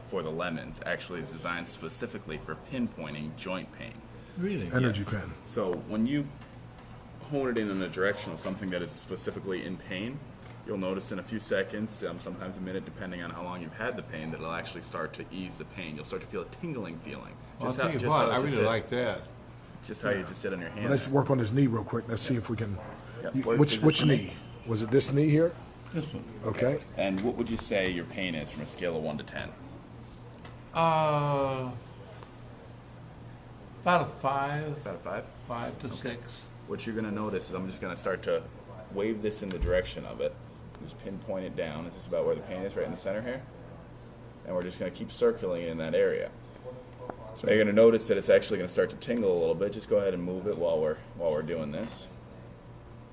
for the lemons actually is designed specifically for pinpointing joint pain. Really? Energy Yes. pen. So when you hone it in a direction of something that is specifically in pain, you'll notice in a few seconds, sometimes a minute, depending on how long you've had the pain, that it'll actually start to ease the pain. You'll start to feel a tingling feeling. Well, I'll tell you what, I really like that. Just how you just did on your hand. Let's work on his knee real quick. Let's see if we can. Yeah. Which knee? Was it this knee here? This one. Okay. And what would you say your pain is from a scale of 1 to 10? About a 5. About a 5? 5 to 6. What you're going to notice is I'm just going to start to wave this in the direction of it. Just pinpoint it down. This is about where the pain is, right in the center here. And we're just going to keep circling in that area. So you're going to notice that it's actually going to start to tingle a little bit. Just go ahead and move it while we're doing this.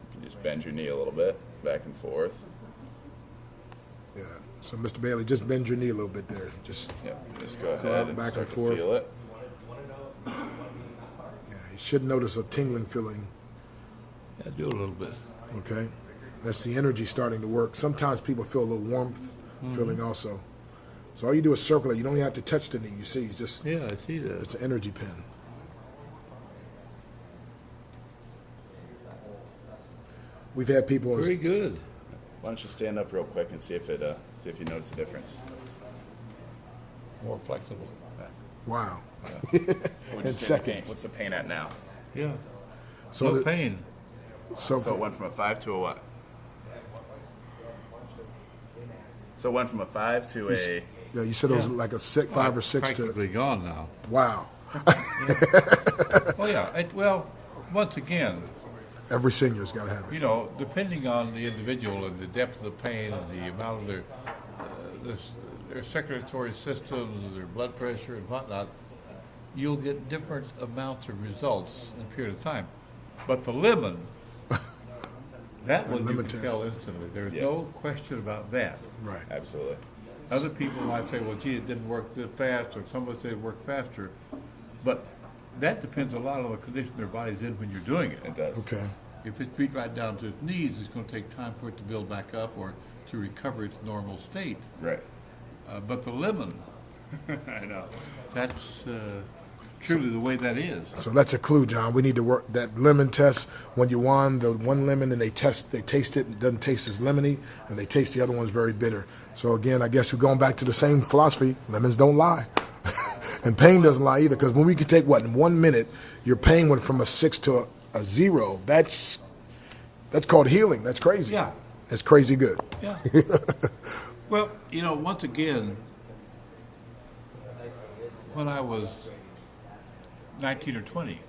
You can just bend your knee a little bit, back and forth. Yeah. So, Mr. Bailey, just bend your knee a little bit there. Just Just go ahead and back start and forth. to feel it. yeah. You should notice a tingling feeling. Yeah, do a little bit. Okay. That's the energy starting to work. Sometimes people feel a little warmth feeling also. So all you do is circle it. You don't even have to touch the knee. You see, it's just Yeah, I see that. it's an energy pen. We've had people. Very good. Why don't you stand up real quick and see if you notice a difference. More flexible. Wow. What would you In say the pain- seconds. What's the pain at now? Yeah. So No the- pain. So, So it went from a 5 to a what? So it went from a 5 to a... yeah, you said it was like a 5 or 6 to. Practically gone now. Wow. Oh yeah. Well, once again, Every senior's got to have it. you know, depending on the individual and the depth of the pain and the amount of their circulatory systems, their blood pressure and whatnot, you'll get different amounts of results in a period of time. But the lemon, that one you lemon can test. tell instantly. There's Yeah. no question about that. Right. Absolutely. Other people might say, well, gee, it didn't work that fast, or somebody said it worked faster. But that depends a lot on the condition their body's in when you're doing it. It does. Okay. If it's beat right down to its knees, it's going to take time for it to build back up or to recover its normal state. Right. But the lemon, I know. that's truly the way that is. So that's a clue, John. We need to work that lemon test. When you won the one lemon and they taste it, it doesn't taste as lemony, and they taste the other ones very bitter. So again, I guess we're going back to the same philosophy. Lemons don't lie. And pain doesn't lie either, because when we could take, in 1 minute, your pain went from a 6 to a 0. That's called healing. That's crazy. Yeah. That's crazy good. Yeah. Well, you know, once again, when I was 19 or 20,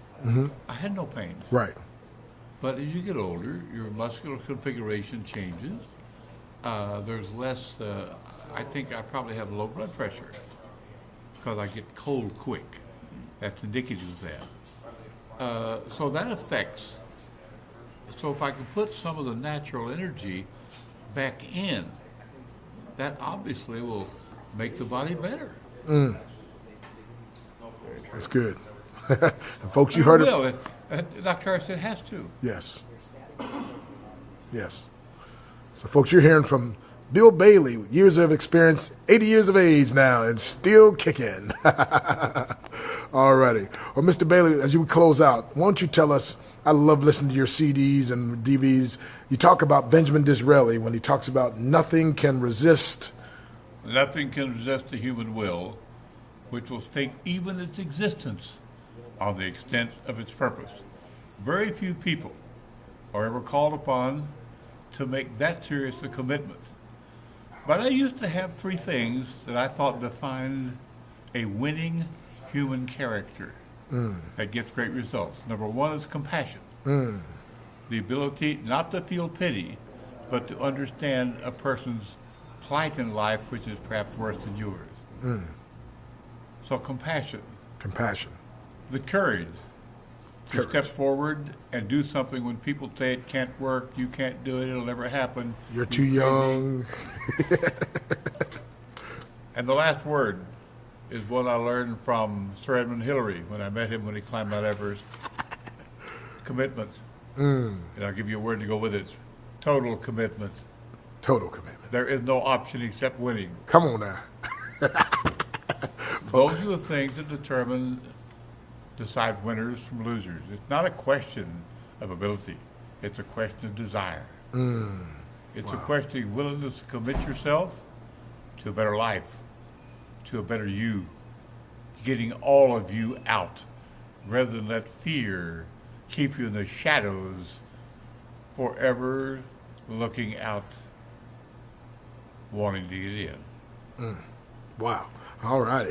I had no pain. Right. But as you get older, your muscular configuration changes. There's less, I think I probably have low blood pressure because I get cold quick. That's indicative of that. So that affects. So if I can put some of the natural energy back in, that obviously will make the body better. That's good. And folks, you heard it. Well, Dr. Harris said it has to. Yes. Yes. So, folks, you're hearing from Bill Bailey, years of experience, 80 years of age now, and still kicking. All righty. Well, Mr. Bailey, as you close out, why don't you tell us, I love listening to your CDs and DVDs. You talk about Benjamin Disraeli when he talks about nothing can resist. Nothing can resist the human will, which will stake even its existence on the extent of its purpose. Very few people are ever called upon to make that serious a commitment. But I used to have 3 things that I thought defined a winning human character that gets great results. Number 1 is compassion. The ability not to feel pity, but to understand a person's plight in life, which is perhaps worse than yours. So compassion. Compassion. The courage to step forward and do something when people say it can't work, you can't do it, it'll never happen. You're too young. And the last word is one I learned from Sir Edmund Hillary when I met him when he climbed Mount Everest. Commitment. And I'll give you a word to go with it. Total commitment. Total commitment. There is no option except winning. Come on now. Those are the things that decide winners from losers. It's not a question of ability. It's a question of desire. It's a question of willingness to commit yourself to a better life, to a better you, getting all of you out, rather than let fear keep you in the shadows forever looking out, wanting to get in. Wow. All righty.